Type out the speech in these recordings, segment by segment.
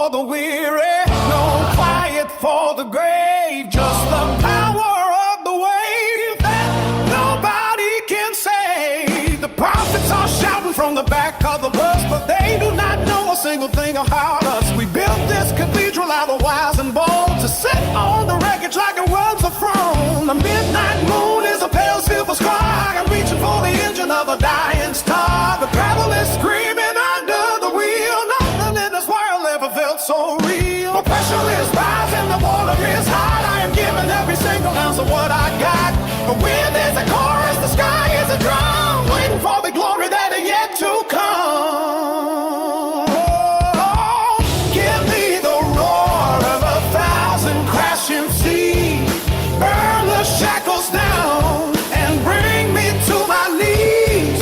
for the weary, no quiet for the grave, just the power of the wave that nobody can save. The prophets are shouting from the back of the bus, but they do not know a single thing about us. We built this cathedral out of wires and bones to sit on the wreckage like it was a throne. The midnight moon is a pale silver sky, I'm reaching for the engine of a dying star. The gravel is screaming under the wheel, nothing in this world ever felt so real. The pressure is rising, the water is hot, I am giving every single ounce of what I got. The wind is a chorus, the sky is a drum, waiting for the glory that is yet to come. Oh, give me the roar of 1,000 crashing seas, burn the shackles down and bring me to my knees.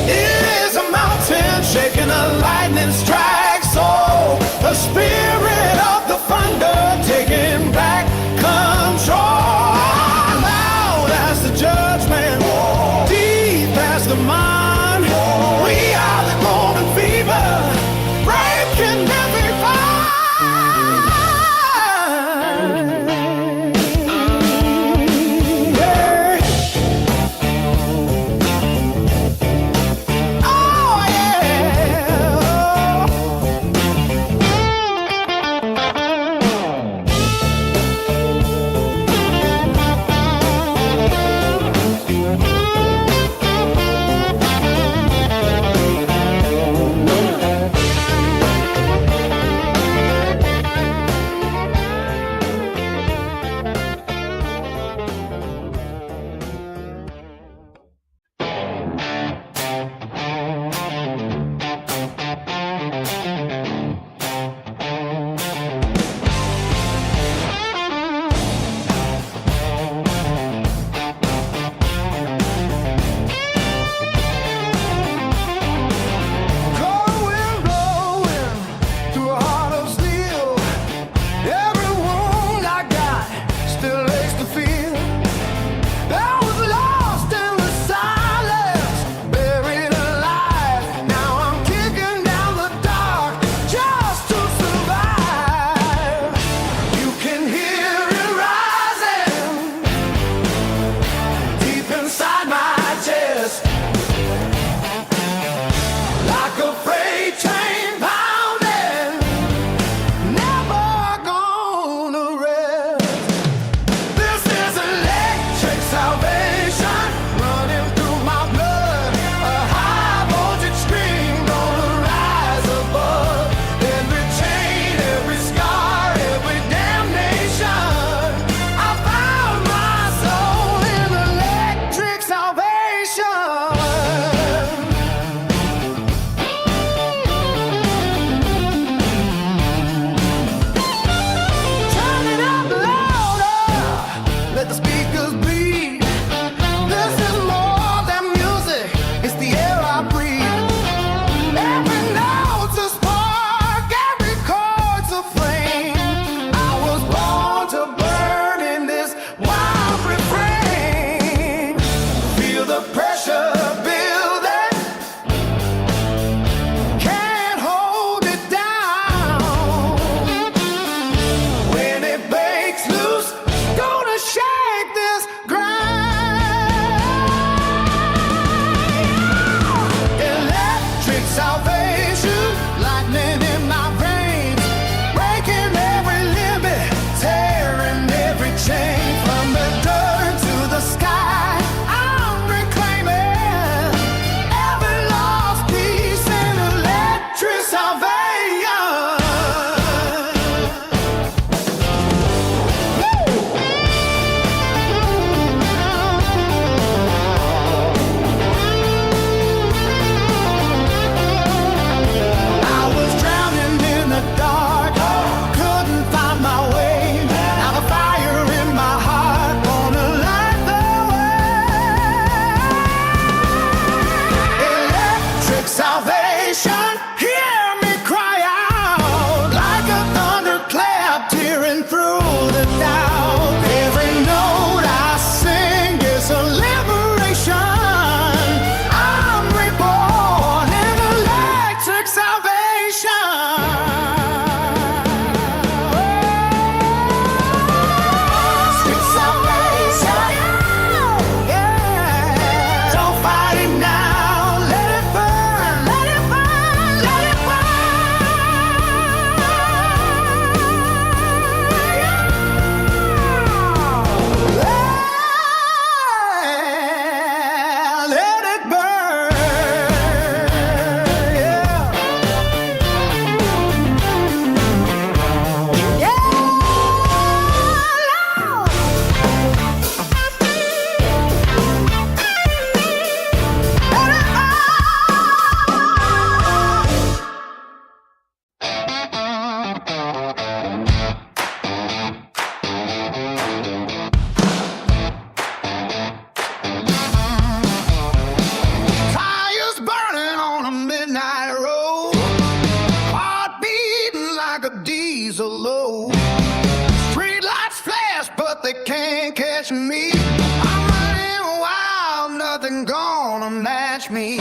It is a mountain shaking, a lightning strike, so the spirit of the thunder taking back control. Loud as the judgment, deep breeze are low. Street lights flash, but they can't catch me. I'm running wild, nothing gonna match me.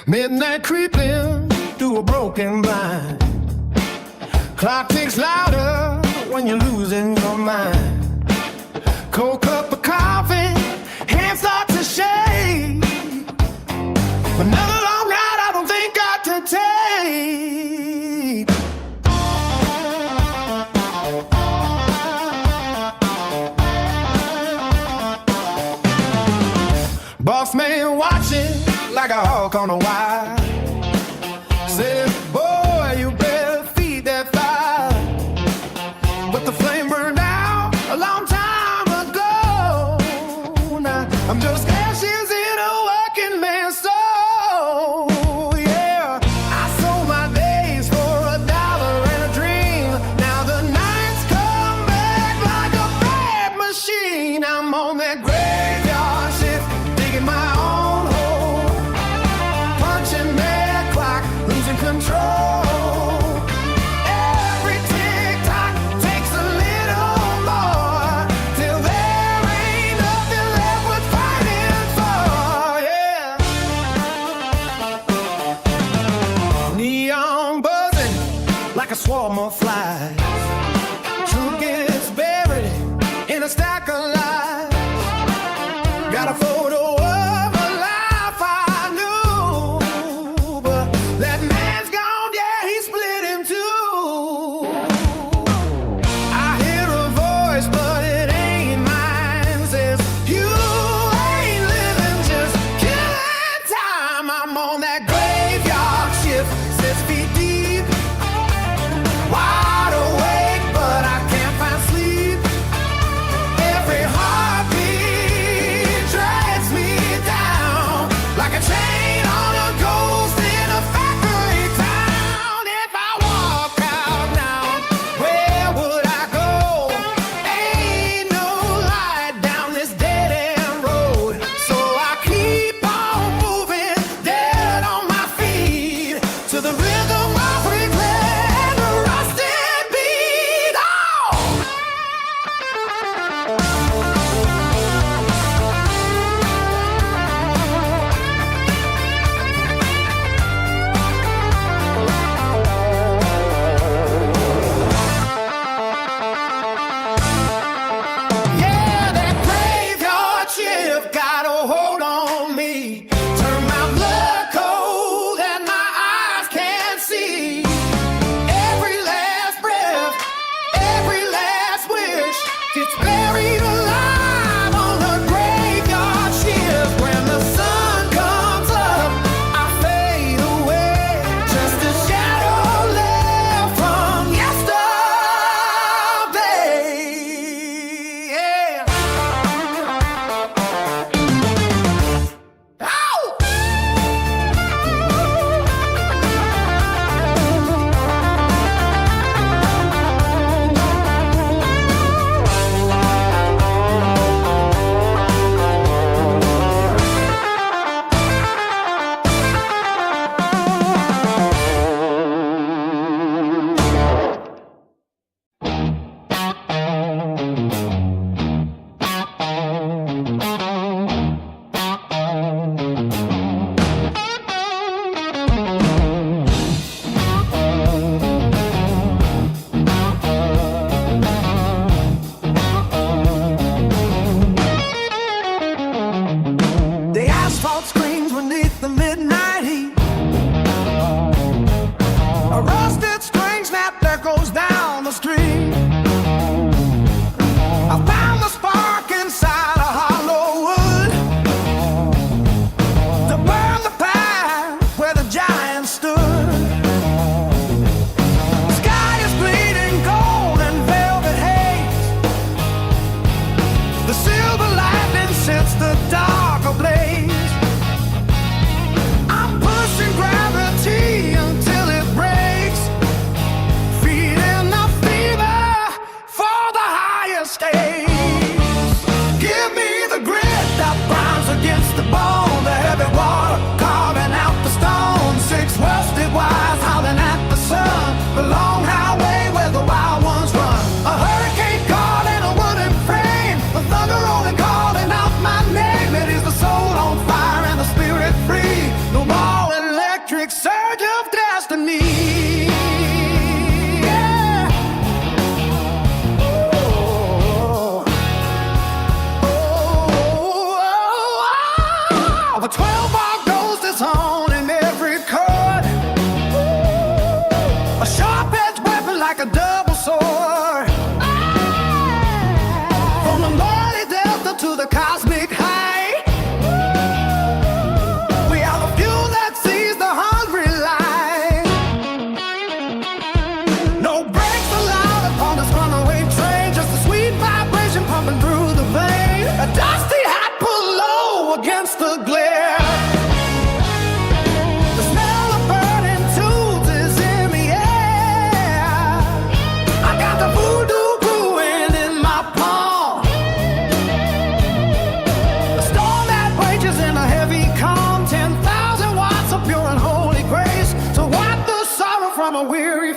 Midnight creeping through a broken blind. Clock ticks louder when you're losing your mind. Cold cup of coffee, hands start to shake. Another long ride I don't think I could take. Boss man watching like a hawk on a wire. Said, boy, you better feed that fire. But the flame burned out a long time ago. Now I'm just ashes in a working man's soul. Yeah, I sold my days for $1 and a dream. Now the nights come back like a bad machine. I'm on that graveyard shift, digging my own hole, punching that clock, losing control. Every tick-tock takes a little more, till there ain't nothing left worth fighting for, yeah. Neon buzzing like a swarm of flies. Truth gets buried in a stack of lies. Got a photo of a life I knew, but that man's gone, yeah, he split in two. I hear a voice, but it ain't mine, says, you ain't living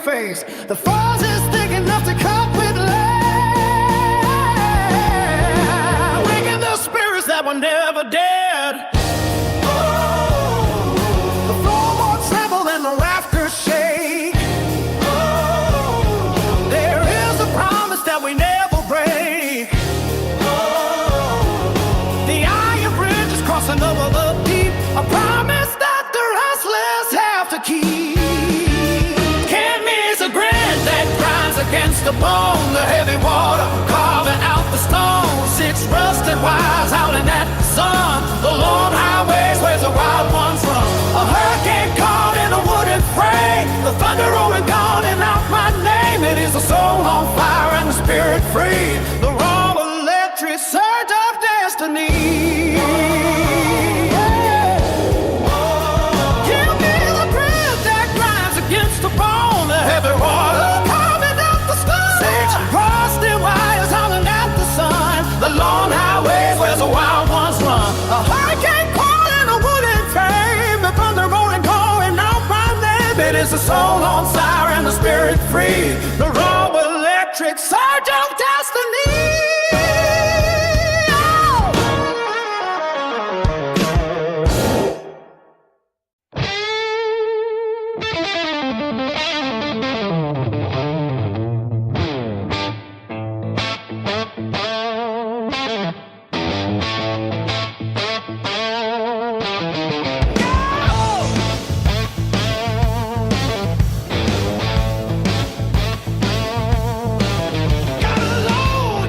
face. The fuzz is thick enough to cut with lead, waking the spirits that were never dead. The floorboards tremble and the rafters shake. There is a promise that we never break. The iron bridge is crossing over the deep, a promise that the restless have to keep. Against the bone, the heavy water carving out the stone. Six rusted wires howling at the sun. The long highways where the wild ones run. A hurricane caught in a wooden frame. The thunder rolling, calling out my name. It is a soul on fire and the spirit free. The raw electric surge of destiny. Give me the breath that grinds against the bone. The heavy water wires hanging at the sun. The long highways where the wild ones run. A hurricane caught in a wooden frame. The thunder rolling, calling out my name. It is the soul on fire and the spirit free. The raw electric surge of destiny. Got a load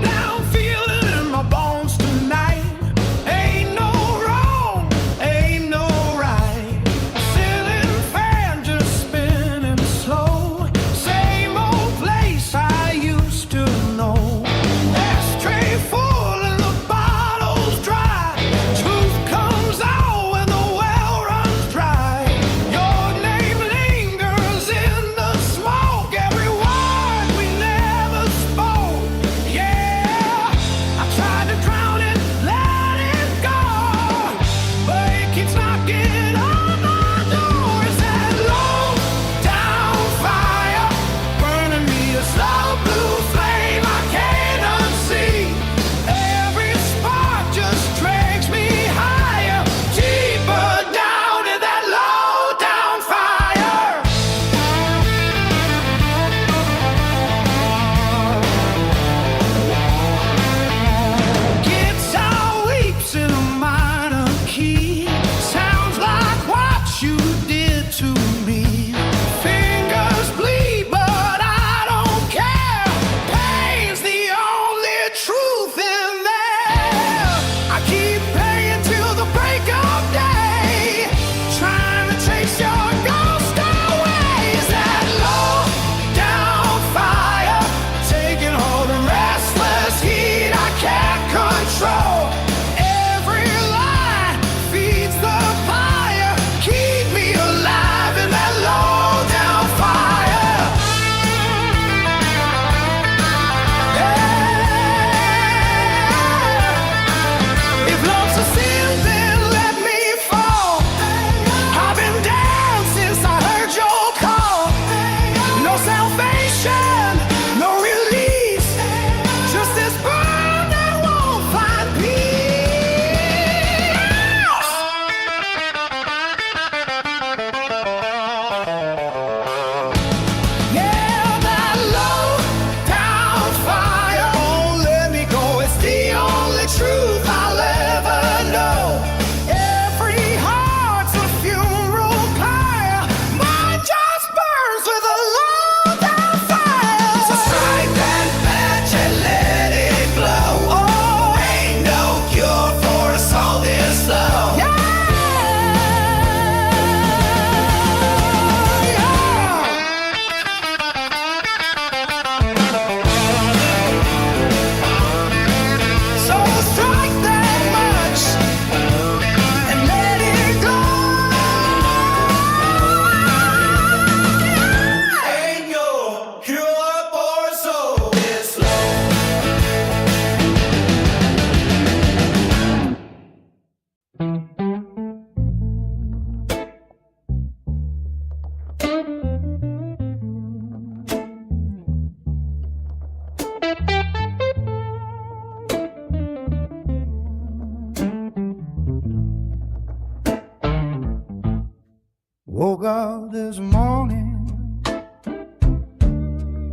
Woke up this morning,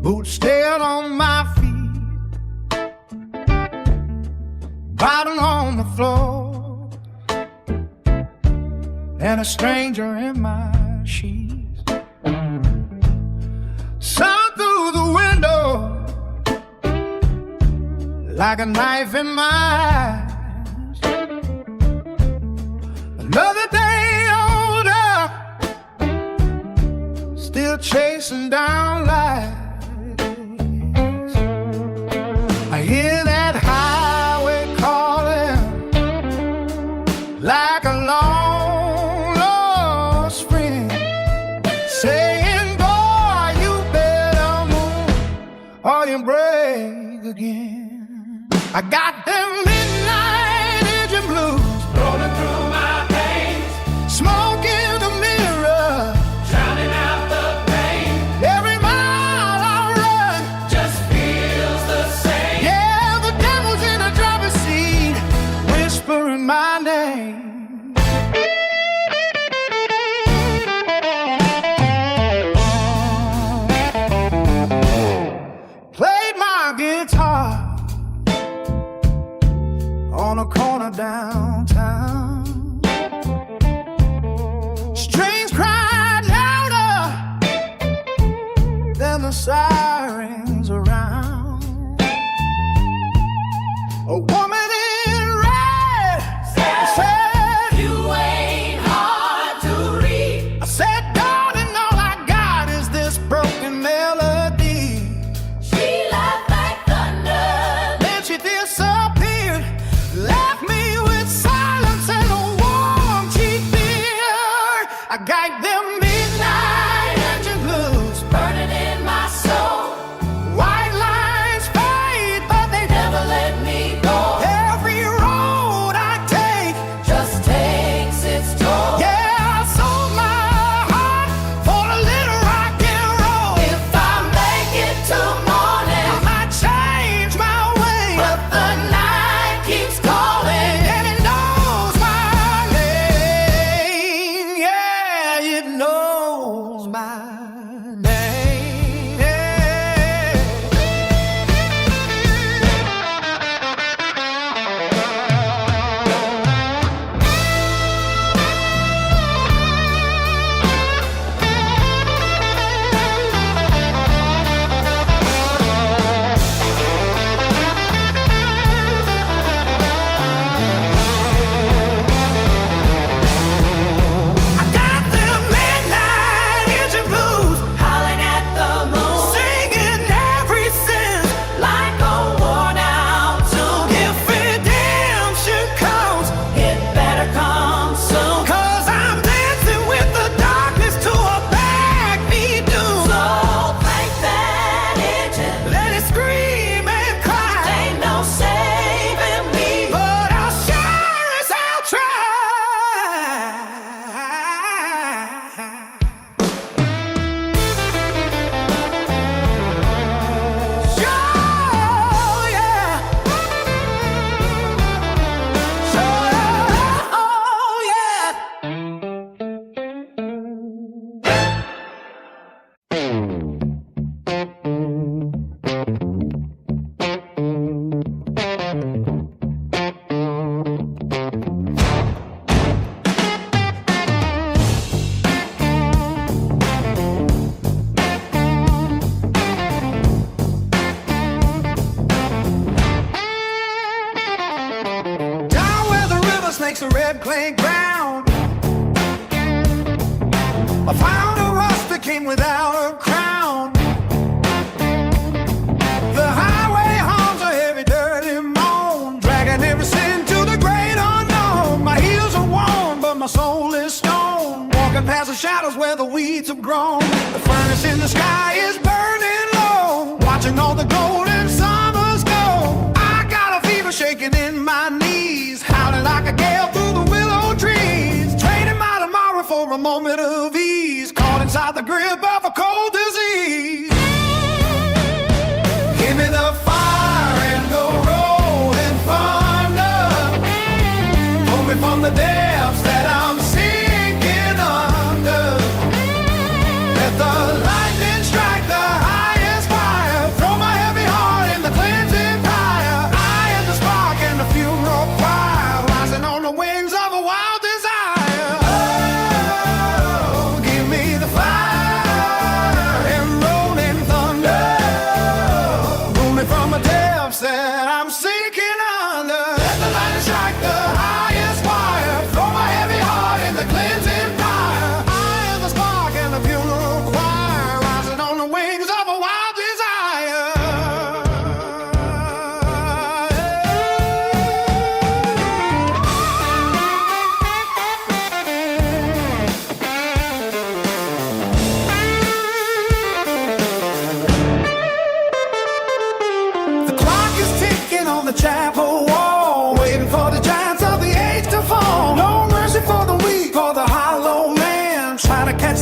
boots still on my feet, bottom on the floor, and a stranger in my sheets. Sun through the window like a knife in my eyes. Another day older, still chasing down lights. I hear that highway calling like a long lost friend, saying, boy, you better move or you break again. I got them midnight engine blues rolling through my veins, smoke in the mirror, drowning out the pain. Every mile I run just feels the same. Yeah, the devil's in the driver's seat, whispering my name. Played my guitar on a corner downtown. Strings cried louder than the sirens around. A woman in red said, you ain't hard to read. I said, darling, all I got is this broken melody. She laughed like thunder, then she disappeared, left me with silence and a warm cheap beer. I got them midnight engine blues burning in my soul. White lines fade, but they never let me go. Every road I take just takes its toll. Yeah, I sold my heart for a little rock and roll. If I make it till morning, I might change my way, but the night keeps calling and it knows my name. Yeah, it knows my name. I got them midnight engine blues howling at the moon, singing every sin like a worn out tune. If redemption comes, it better come soon, 'cause I'm dancing with the darkness to a backbeat doom. So thank that engine, let it scream and cry. Ain't no saving me, but I'll sure as hell try. Sure, yeah. Sure, oh, yeah. Down where the river snakes the red clay ground, I found a rust that came without a crown. The highway hums a heavy, dirty moan, dragging every sin to the great unknown. My heels are worn, but my soul is stone. Walking past the shadows where the weeds have grown. The furnace in the sky is burning low, watching all the golden summers go. I got a fever shaking in my knees, howling like a gale through the willow trees. Trading my tomorrow for a moment of ease, caught inside the grip of a cold disease. Give me the fire and go rolling thunder. Pull me from the depths that I'm sinking under.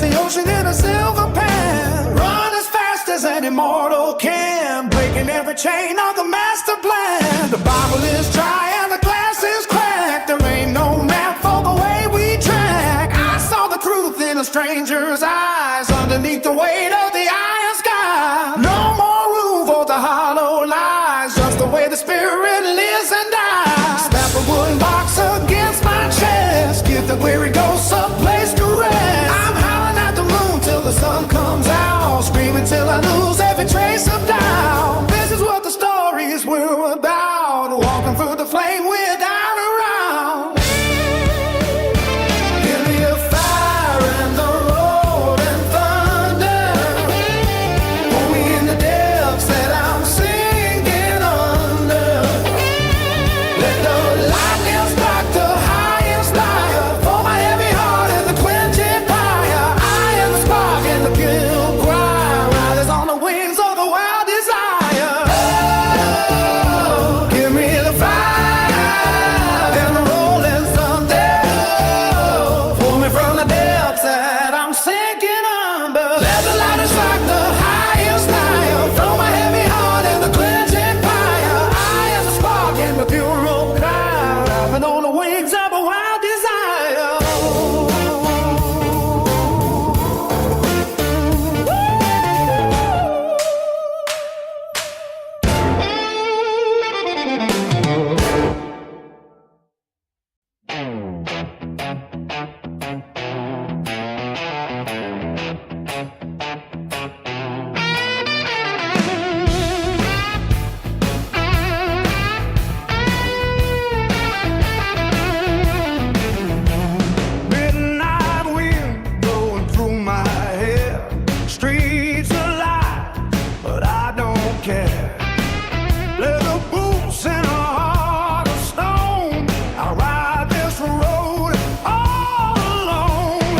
the ocean in a silver pan. Run as fast as an immortal can, breaking every chain of the master plan. The Bible is dry and the glass is cracked. There ain't no map for the way we track. I saw the truth in a stranger's eyes, underneath the weight of the iron sky. No more room for the hollow lies, just the way the spirit lives and dies. Slap a wooden box against my chest, give the weary ghosts a place to rest. I'm howling at the moon till the sun comes out, screaming till I lose every trace of doubt. This is what the stories were about, walking through the flame without a round. Give me a fire and the rolling thunder, pull me in the depths that I'm sinking under. Let the lightning strike the highest flyer, for my heavy heart and the quenching fire. I am the spark and the kill cry, riders on the wings of the wild desire. Oh, give me the fire and the rolling thunder, pull me from the depths that I'm sinking under. Let the lightning strike the highest flyer, from my heavy heart and the quenching fire. I am the spark and the funeral cry, riding on the wings of a wild desire. Midnight wind blowing through my hair, streets alive, but I don't care. Leather boots and a heart of stone, I ride this road all alone.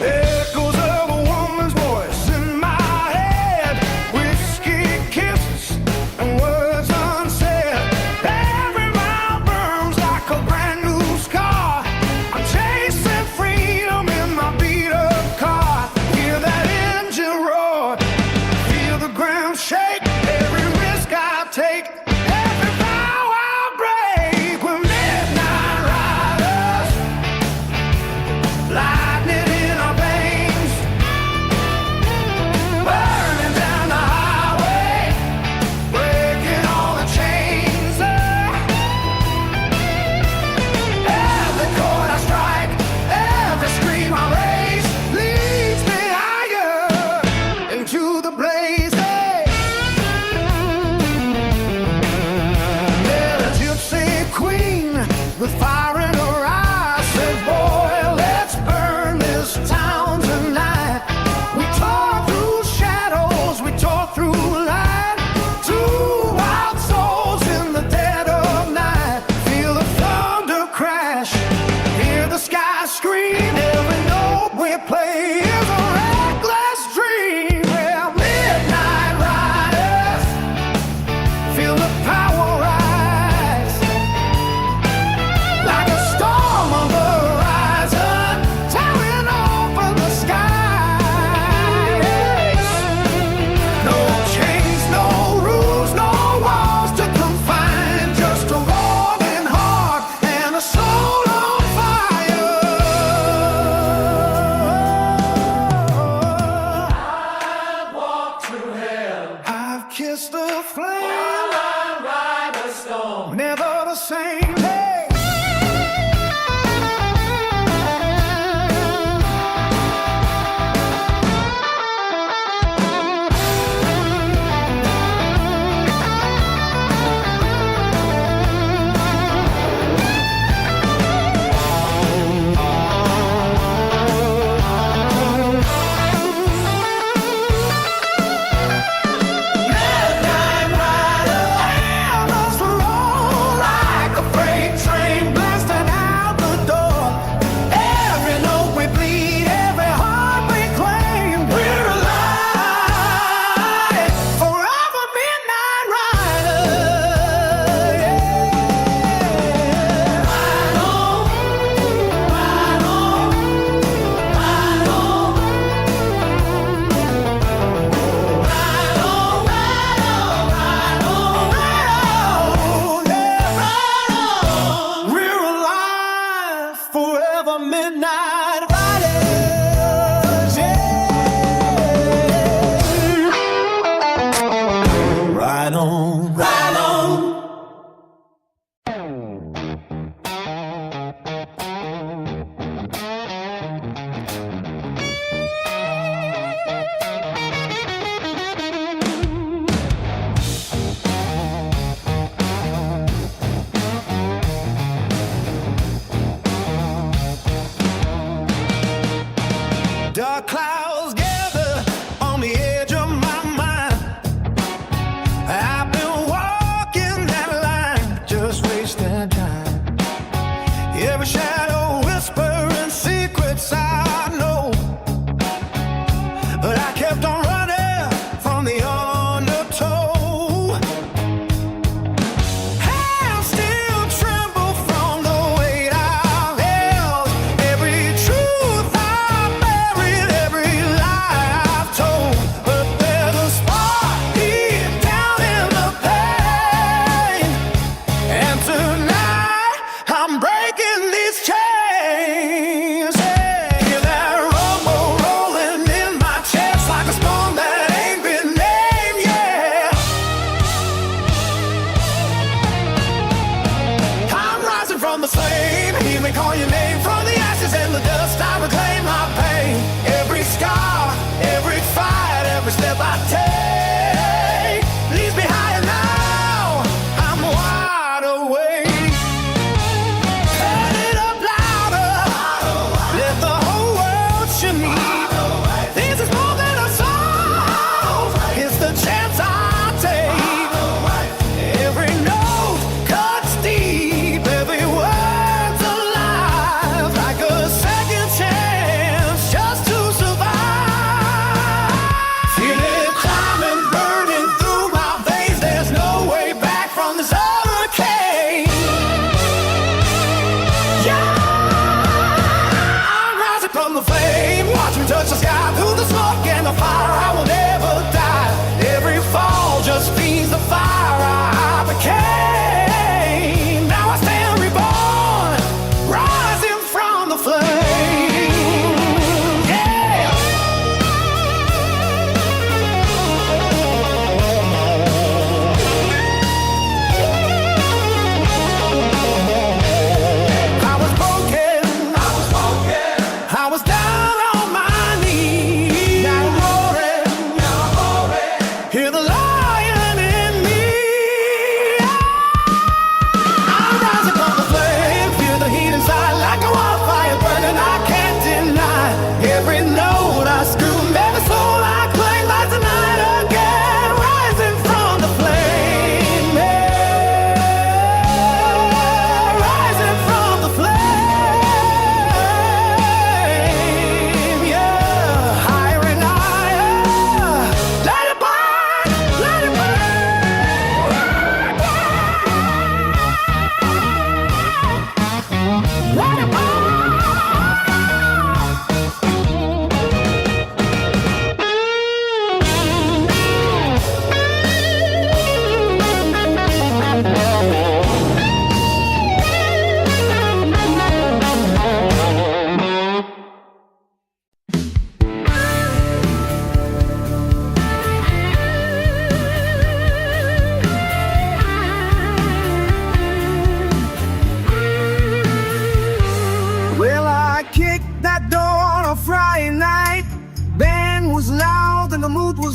Echoes of a woman's voice in my head, whiskey kisses and words unsaid. Every mile burns like a brand new scar. I'm chasing freedom in my beat-up car. Hear that engine roar, feel the ground shake. Every risk I take, every vow I break. We're midnight riders, lightning in our veins, burning down the highway, breaking all the chains. Every chord I strike, every scream I raise, leads me higher into the blaze. Yeah, the gypsy queen with fire in her eyes said, boy, let's burn this town tonight. We tore through shadows, we tore through light, two wild souls in the dead of night. Feel the thunder crash, hear the sky scream. Every note we play is a reckless dream. We're midnight riders, feel the power rise, like a storm on the horizon, towering over the skies. No chains, no rules, no walls to confine, just a rolling heart and a soul on fire. I've walked through hell, I've kissed the flame, I'll ride the storm, never the same. Hey. Midnight rider, hammers roll like a freight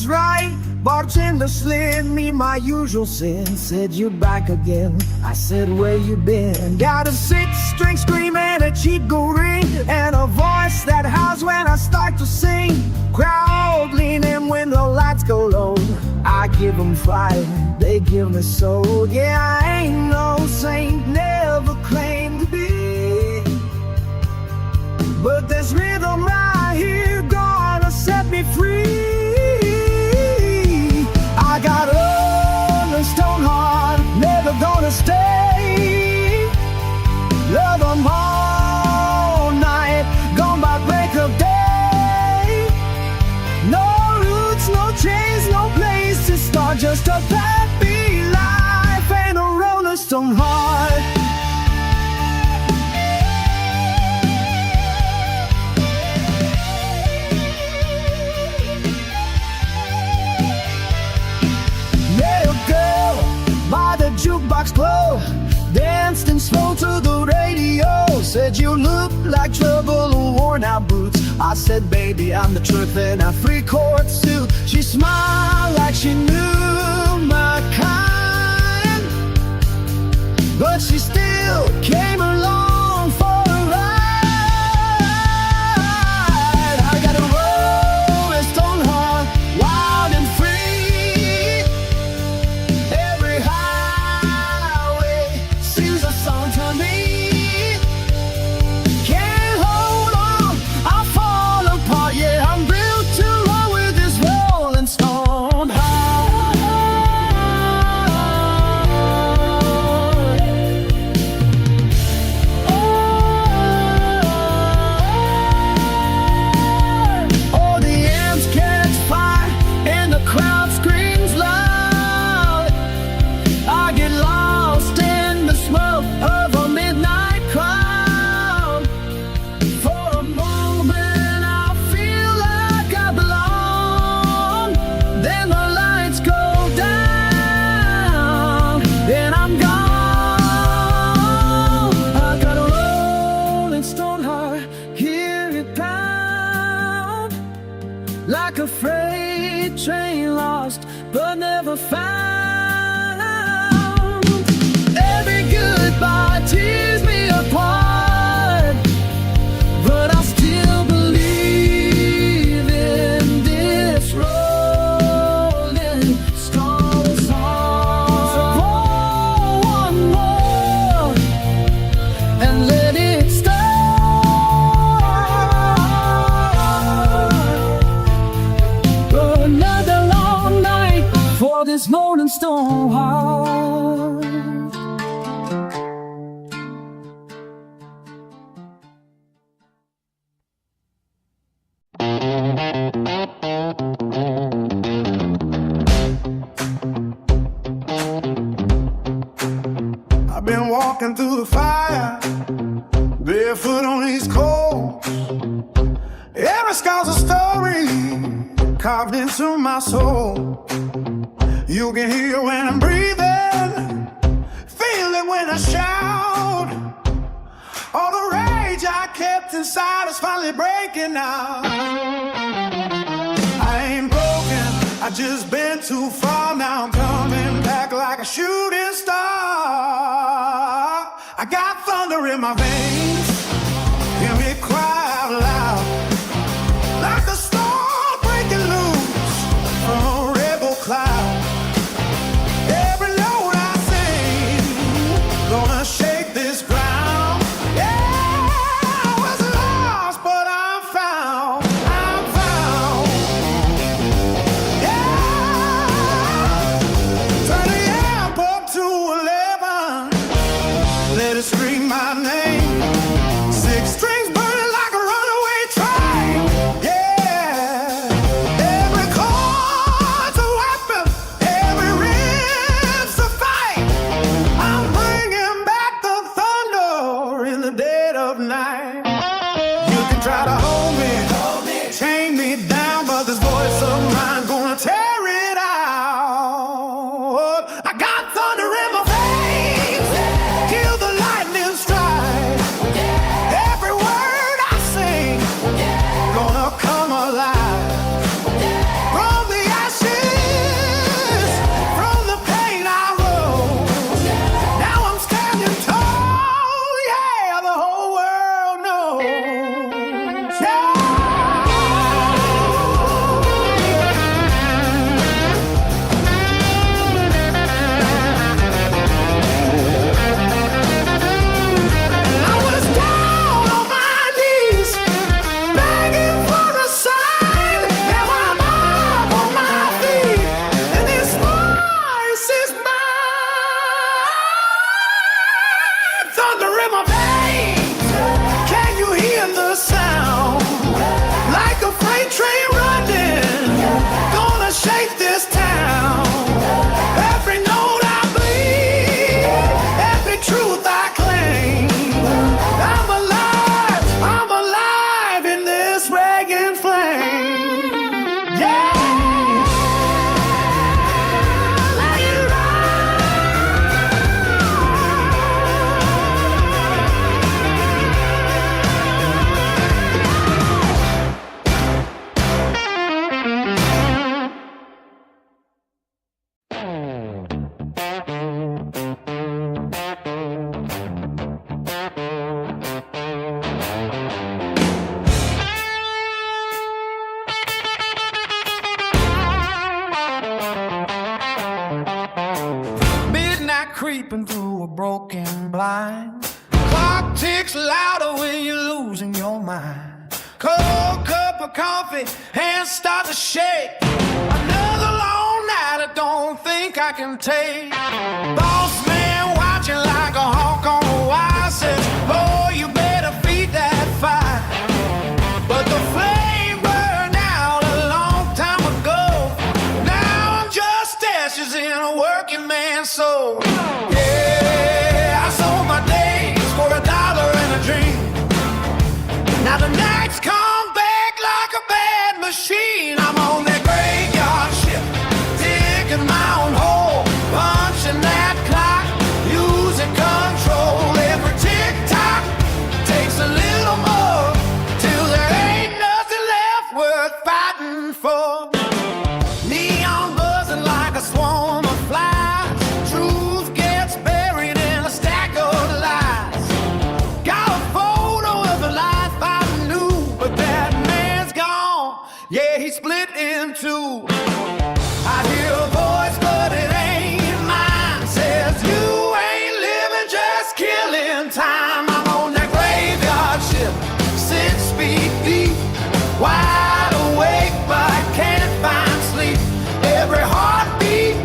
was right. Bartender slid me my usual sin. Said, you back again. I said, where you been? Got a six-string scream and a cheap gold ring, and a voice that howls when I start to sing. Crowd leaning when the lights go low. I give them fire, they give me soul. Yeah, I ain't no saint, never claimed to be, but this rhythm right here gonna set me free. I got a rolling stone heart, never gonna stay. Love them all night, gone by break of day. No roots, no chains, no place to start, just a happy life and a rolling stone heart. Jukebox glow, danced in slow to the radio. Said, you look like trouble, worn out boots. I said, baby, I'm the truth in a three-quart suit. She smiled like she knew my kind, but she still came along for a ride. I got a rolling stone heart, wild and free. Like a freight train lost but never found. Every goodbye tears me apart, but I still believe in this rolling stone song. So pour one more and let it start. This rolling stone heart. I've been walking through the fire, barefoot on these coals. Every scar's a story carved into my soul. You can hear when I'm breathing, feel it when I shout. All the rage I kept inside is finally breaking out. I ain't broken, I just been too far. Now I'm coming back like a shooting star. I got thunder in my veins, hear me cry out loud, like a storm breaking loose from a rebel cloud. Gonna shake this ground. Yeah, I was lost, but I'm found. I'm found. Yeah, turn the amp up to 11. Let it scream my name. 6 strings burning like a runaway train. Yeah, every chord's a weapon, every riff's a fight. I'm bringing back the thunder in the dead of night. You can try to hold me, chain me down, but this voice of mine gonna tear it out. I got thunder in my veins, kill the lightning strike. in my veins. Can you hear the sound? Like a freight train running, gonna shake this town. Every note I bleed, every truth I claim. I'm alive in this reggae flame. Yeah. Creeping through a broken blind. Clock ticks louder when you're losing your mind. Cold cup of coffee, hands start to shake. Another long night I don't think I can take. Boss man watching like a hawk on a wire says, oh, you better feed that fire. But the flame burned out a long time ago. Now I'm just ashes in a working man's soul. Now the nights come back like a bad machine. I'm on that graveyard ship, digging my own hole, punching that clock, using control. Every tick-tock takes a little more, till there ain't nothing left worth fighting for. Neon buzzing like a swarm of flies. Truth gets buried in a stack of lies. Got a photo of a life I knew, but that man's gone. Yeah, he split in two. I hear a voice, but it ain't mine. Says you ain't living, just killing time. I'm on that graveyard ship, 6 feet deep, wide awake, but can't find sleep. Every heartbeat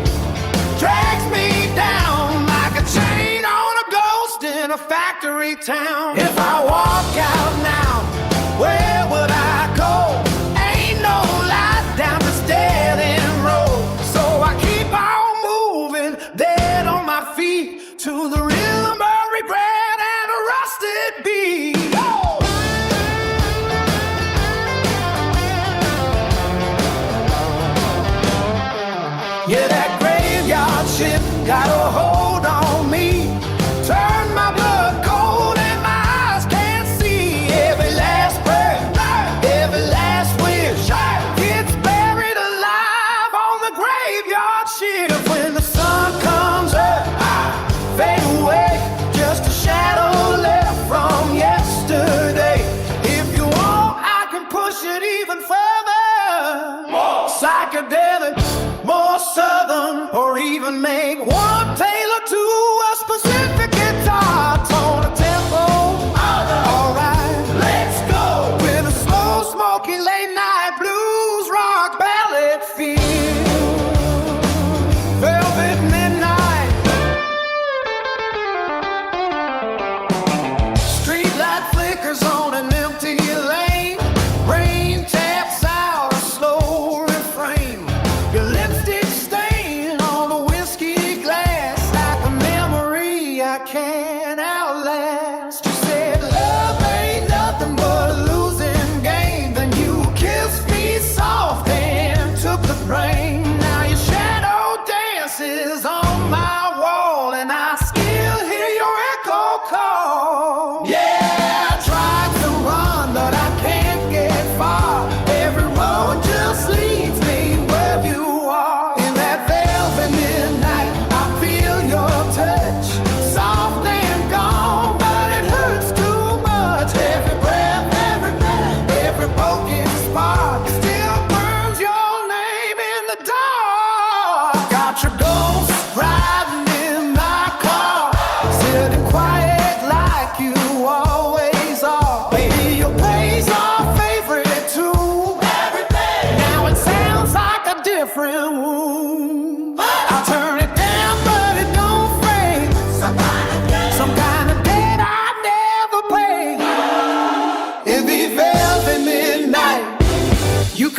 drags me down like a chain on a ghost in a factory town. If I walk out now, where would I go? Ain't no light down this dead end road. So I keep on moving, dead on my feet, to the rhythm of regret and a rusted beat. Oh! Yeah, that graveyard ship got a hold on me. Turn my blood cold and my eyes can't see. Every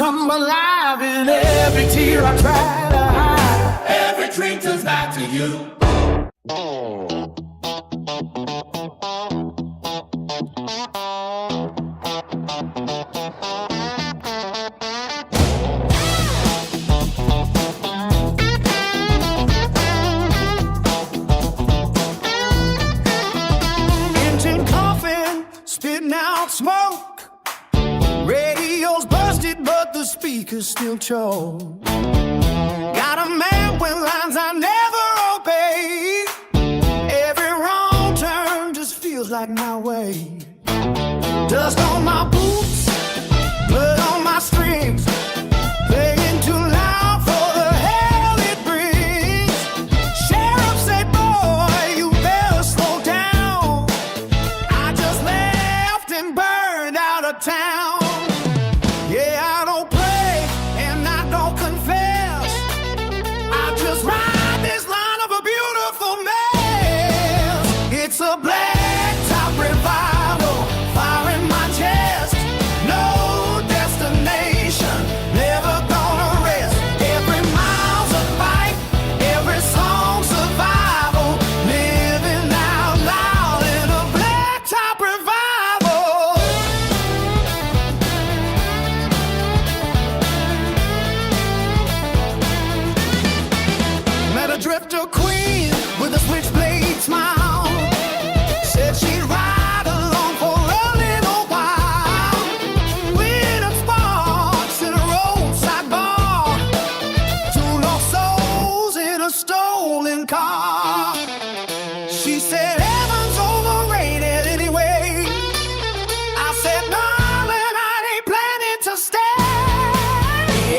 come alive in every tear I try to hide. Every dream turns back to you. Engine coughing, spitting out smoke. Radio's busted, but the speakers still choke. Got a man with lines I never obey. Every wrong turn just feels like my way. Dust on my boots, blood on my strings. Playing too loud for the hell it brings. Sheriff said, boy, you better slow down. I just left and burned out of town. Yeah, I don't pray and I don't confess. I just ride this line of a beautiful mess. It's a black top revival, fire in my chest. No destination, never gonna rest. Every mile's a fight, every song's survival. Living out loud in a black top revival. Met a drifter queen with a switchblade smile. Said she'd ride along for a little while. Lit up sparks in a roadside bar. Two lost souls in a stolen car. She said heaven's overrated anyway. I said, darling, I ain't planning to stay.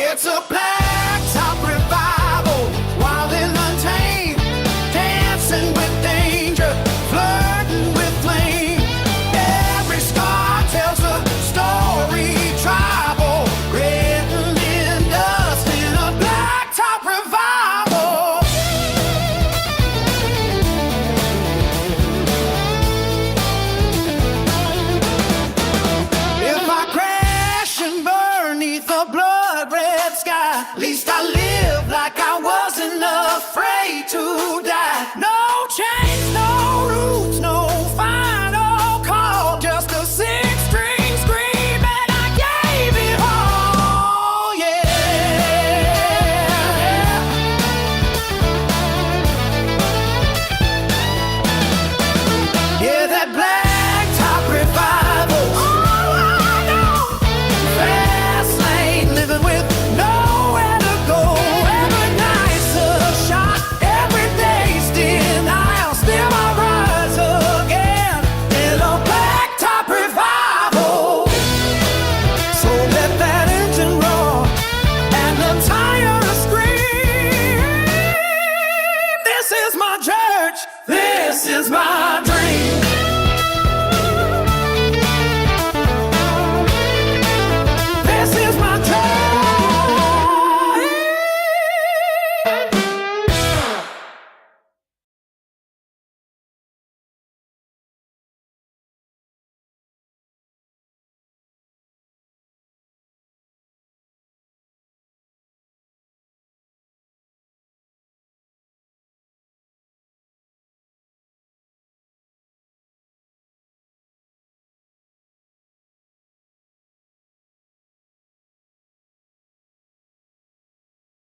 It's a black top revival, wild and untamed, dancing with danger, flirting with flame. Every scar tells a story, tribal, written in dust in a black top revival. If I crash and burn neath a blood red sky, at least I live like I wasn't afraid to die. No chains, no roots, no final call, just a six-string scream and I gave it all, yeah. Yeah, that black top revival. Oh, I know. Fast lane, living with nowhere to go. Every night's a shot, every day's denial. Still I rise again in a black top revival. So let that engine roar and the tires scream. This is my church, this is my